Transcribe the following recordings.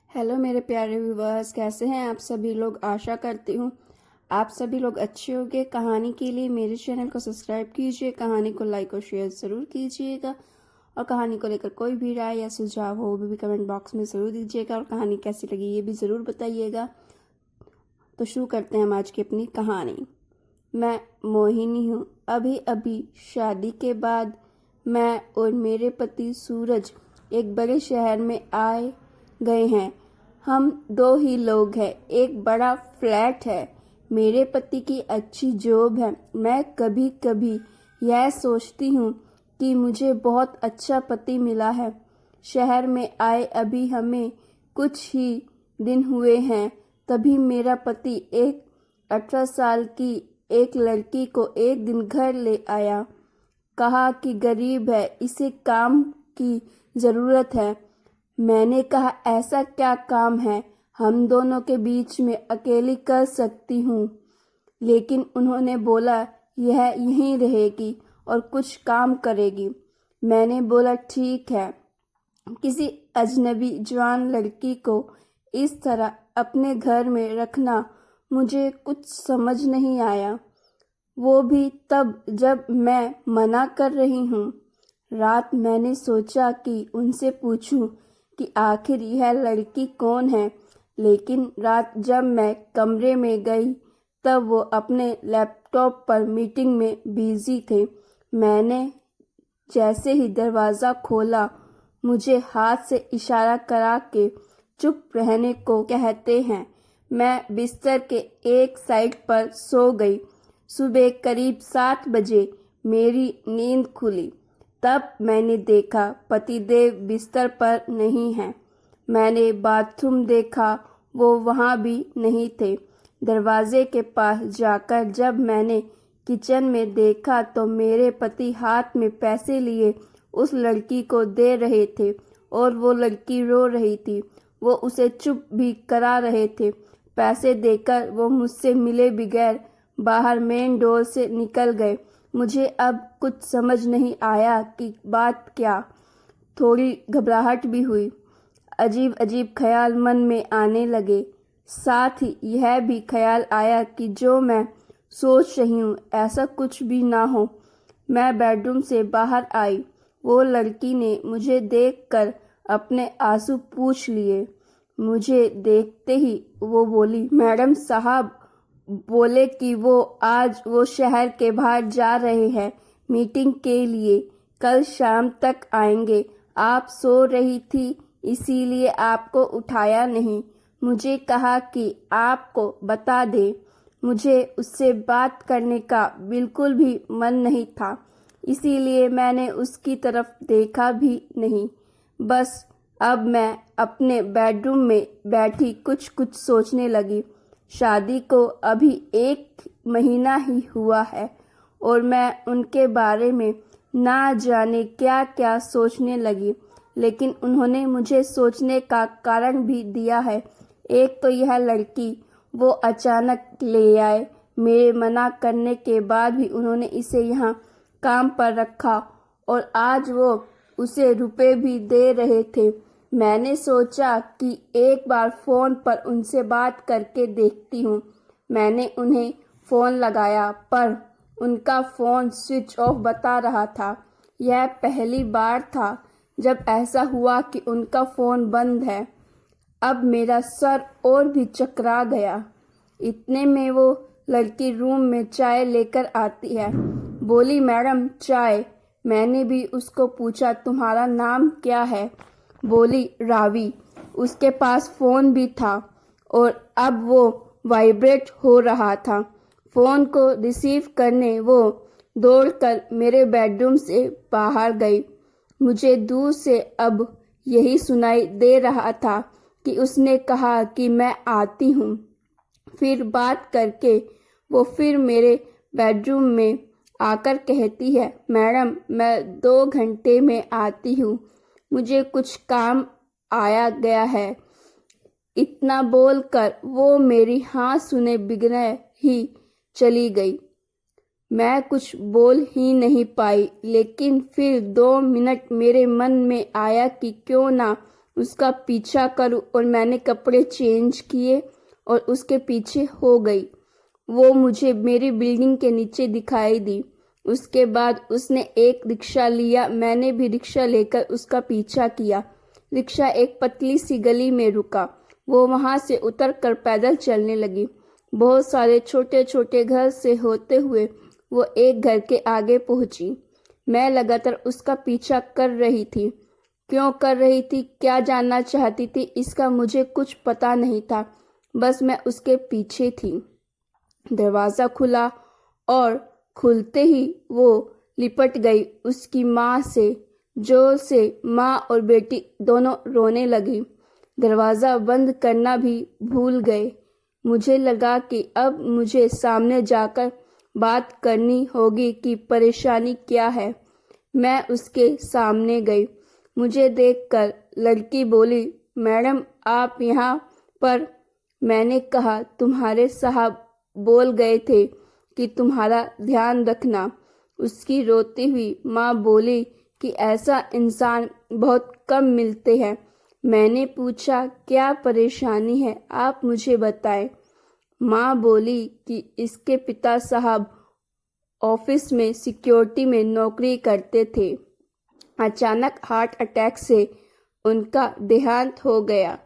Hello मेरे प्यारे viewers, कैसे हैं आप सभी लोग। आशा करती हूँ आप सभी लोग अच्छे होंगे। कहानी के लिए मेरे चैनल को सब्सक्राइब कीजिए, कहानी को लाइक और शेयर ज़रूर कीजिएगा और कहानी को लेकर कोई भी राय या सुझाव हो वो भी कमेंट बॉक्स में ज़रूर दीजिएगा और कहानी कैसी लगी ये भी ज़रूर बताइएगा। तो शुरू करते हैं हम आज की अपनी कहानी। मैं मोहिनी हूँ। अभी अभी शादी के बाद मैं और मेरे पति सूरज एक बड़े शहर में आए गए हैं। हम दो ही लोग हैं। एक बड़ा फ्लैट है। मेरे पति की अच्छी जॉब है। मैं कभी कभी यह सोचती हूँ कि मुझे बहुत अच्छा पति मिला है। शहर में आए अभी हमें कुछ ही दिन हुए हैं, तभी मेरा पति एक 18 साल की एक लड़की को एक दिन घर ले आया। कहा कि गरीब है, इसे काम की ज़रूरत है। मैंने कहा ऐसा क्या काम है हम दोनों के बीच में अकेली कर सकती हूँ। लेकिन उन्होंने बोला यह यहीं रहेगी और कुछ काम करेगी। मैंने बोला ठीक है। किसी अजनबी जवान लड़की को इस तरह अपने घर में रखना मुझे कुछ समझ नहीं आया, वो भी तब जब मैं मना कर रही हूँ। रात मैंने सोचा कि उनसे पूछूं कि आखिर यह लड़की कौन है, लेकिन रात जब मैं कमरे में गई तब वो अपने लैपटॉप पर मीटिंग में बिजी थे। मैंने जैसे ही दरवाज़ा खोला, मुझे हाथ से इशारा करा के चुप रहने को कहते हैं। मैं बिस्तर के एक साइड पर सो गई। सुबह करीब 7 बजे मेरी नींद खुली। तब मैंने देखा पतिदेव बिस्तर पर नहीं हैं। मैंने बाथरूम देखा, वो वहाँ भी नहीं थे। दरवाजे के पास जाकर जब मैंने किचन में देखा तो मेरे पति हाथ में पैसे लिए उस लड़की को दे रहे थे और वो लड़की रो रही थी। वो उसे चुप भी करा रहे थे। पैसे देकर वो मुझसे मिले बगैर बाहर मेन डोर से निकल गए। मुझे अब कुछ समझ नहीं आया कि बात क्या। थोड़ी घबराहट भी हुई। अजीब अजीब ख्याल मन में आने लगे। साथ ही यह भी ख्याल आया कि जो मैं सोच रही हूँ ऐसा कुछ भी ना हो। मैं बेडरूम से बाहर आई। वो लड़की ने मुझे देखकर अपने आंसू पूछ लिए। मुझे देखते ही वो बोली, मैडम साहब बोले कि वो आज वो शहर के बाहर जा रहे हैं मीटिंग के लिए, कल शाम तक आएंगे। आप सो रही थी इसीलिए आपको उठाया नहीं। मुझे कहा कि आपको बता दे। मुझे उससे बात करने का बिल्कुल भी मन नहीं था, इसीलिए मैंने उसकी तरफ देखा भी नहीं। बस अब मैं अपने बेडरूम में बैठी कुछ कुछ सोचने लगी। शादी को अभी 1 महीना ही हुआ है और मैं उनके बारे में ना जाने क्या क्या सोचने लगी। लेकिन उन्होंने मुझे सोचने का कारण भी दिया है। एक तो यह लड़की वो अचानक ले आए। मेरे मना करने के बाद भी उन्होंने इसे यहाँ काम पर रखा और आज वो उसे रुपए भी दे रहे थे। मैंने सोचा कि एक बार फ़ोन पर उनसे बात करके देखती हूँ। मैंने उन्हें फ़ोन लगाया पर उनका फ़ोन स्विच ऑफ बता रहा था। यह पहली बार था जब ऐसा हुआ कि उनका फ़ोन बंद है। अब मेरा सर और भी चकरा गया। इतने में वो लड़की रूम में चाय लेकर आती है। बोली, मैडम चाय। मैंने भी उसको पूछा, तुम्हारा नाम क्या है? बोली, रावी। उसके पास फ़ोन भी था और अब वो वाइब्रेट हो रहा था। फ़ोन को रिसीव करने वो दौड़कर मेरे बेडरूम से बाहर गई। मुझे दूर से अब यही सुनाई दे रहा था कि उसने कहा कि मैं आती हूँ। फिर बात करके वो फिर मेरे बेडरूम में आकर कहती है, मैडम मैं 2 घंटे में आती हूँ, मुझे कुछ काम आया गया है। इतना बोलकर वो मेरी हाँ सुने बिगड़े ही चली गई। मैं कुछ बोल ही नहीं पाई, लेकिन फिर 2 मिनट मेरे मन में आया कि क्यों ना उसका पीछा करूं और मैंने कपड़े चेंज किए और उसके पीछे हो गई। वो मुझे मेरी बिल्डिंग के नीचे दिखाई दी। उसके बाद उसने एक रिक्शा लिया। मैंने भी रिक्शा लेकर उसका पीछा किया। रिक्शा एक पतली सी गली में रुका। वो वहां से उतर कर पैदल चलने लगी। बहुत सारे छोटे छोटे घर से होते हुए वो एक घर के आगे पहुंची। मैं लगातार उसका पीछा कर रही थी। क्यों कर रही थी, क्या जानना चाहती थी, इसका मुझे कुछ पता नहीं था। बस मैं उसके पीछे थी। दरवाज़ा खुला और खुलते ही वो लिपट गई उसकी माँ से। जोर से माँ और बेटी दोनों रोने लगी। दरवाज़ा बंद करना भी भूल गए। मुझे लगा कि अब मुझे सामने जाकर बात करनी होगी कि परेशानी क्या है। मैं उसके सामने गई। मुझे देखकर लड़की बोली, मैडम आप यहाँ पर? मैंने कहा, तुम्हारे साहब बोल गए थे कि तुम्हारा ध्यान रखना। उसकी रोती हुई माँ बोली कि ऐसा इंसान बहुत कम मिलते हैं। मैंने पूछा, क्या परेशानी है, आप मुझे बताएं। माँ बोली कि इसके पिता साहब ऑफिस में सिक्योरिटी में नौकरी करते थे। अचानक हार्ट अटैक से उनका देहांत हो गया।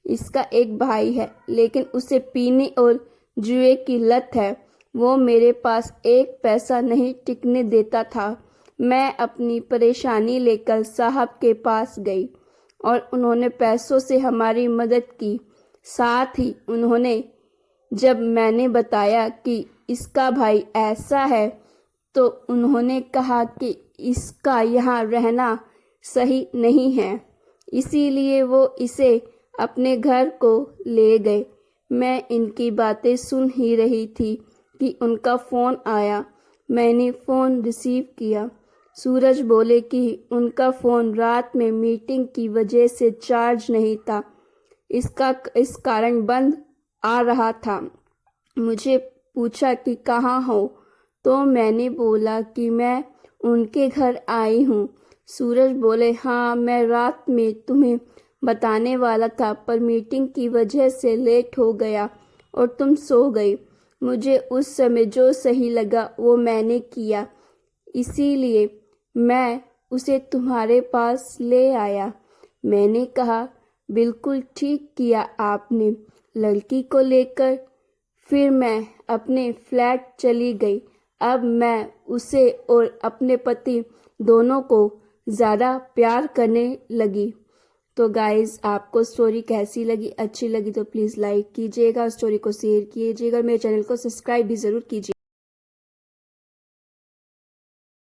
इसका एक भाई है, लेकिन उसे पीने और जुए की लत है। वो मेरे पास एक पैसा नहीं टिकने देता था। मैं अपनी परेशानी लेकर साहब के पास गई और उन्होंने पैसों से हमारी मदद की। साथ ही उन्होंने, जब मैंने बताया कि इसका भाई ऐसा है, तो उन्होंने कहा कि इसका यहाँ रहना सही नहीं है, इसीलिए वो इसे अपने घर को ले गए। मैं इनकी बातें सुन ही रही थी कि उनका फ़ोन आया। मैंने फ़ोन रिसीव किया। सूरज बोले कि उनका फ़ोन रात में मीटिंग की वजह से चार्ज नहीं था, इस कारण बंद आ रहा था। मुझे पूछा कि कहाँ हो, तो मैंने बोला कि मैं उनके घर आई हूँ। सूरज बोले, हाँ मैं रात में तुम्हें बताने वाला था, पर मीटिंग की वजह से लेट हो गया और तुम सो गई। मुझे उस समय जो सही लगा वो मैंने किया, इसीलिए मैं उसे तुम्हारे पास ले आया। मैंने कहा, बिल्कुल ठीक किया आपने। लड़की को लेकर फिर मैं अपने फ्लैट चली गई। अब मैं उसे और अपने पति दोनों को ज़्यादा प्यार करने लगी। तो गाइज़, आपको स्टोरी कैसी लगी? अच्छी लगी तो प्लीज़ लाइक कीजिएगा, स्टोरी को शेयर कीजिएगा, मेरे चैनल को सब्सक्राइब भी ज़रूर कीजिए।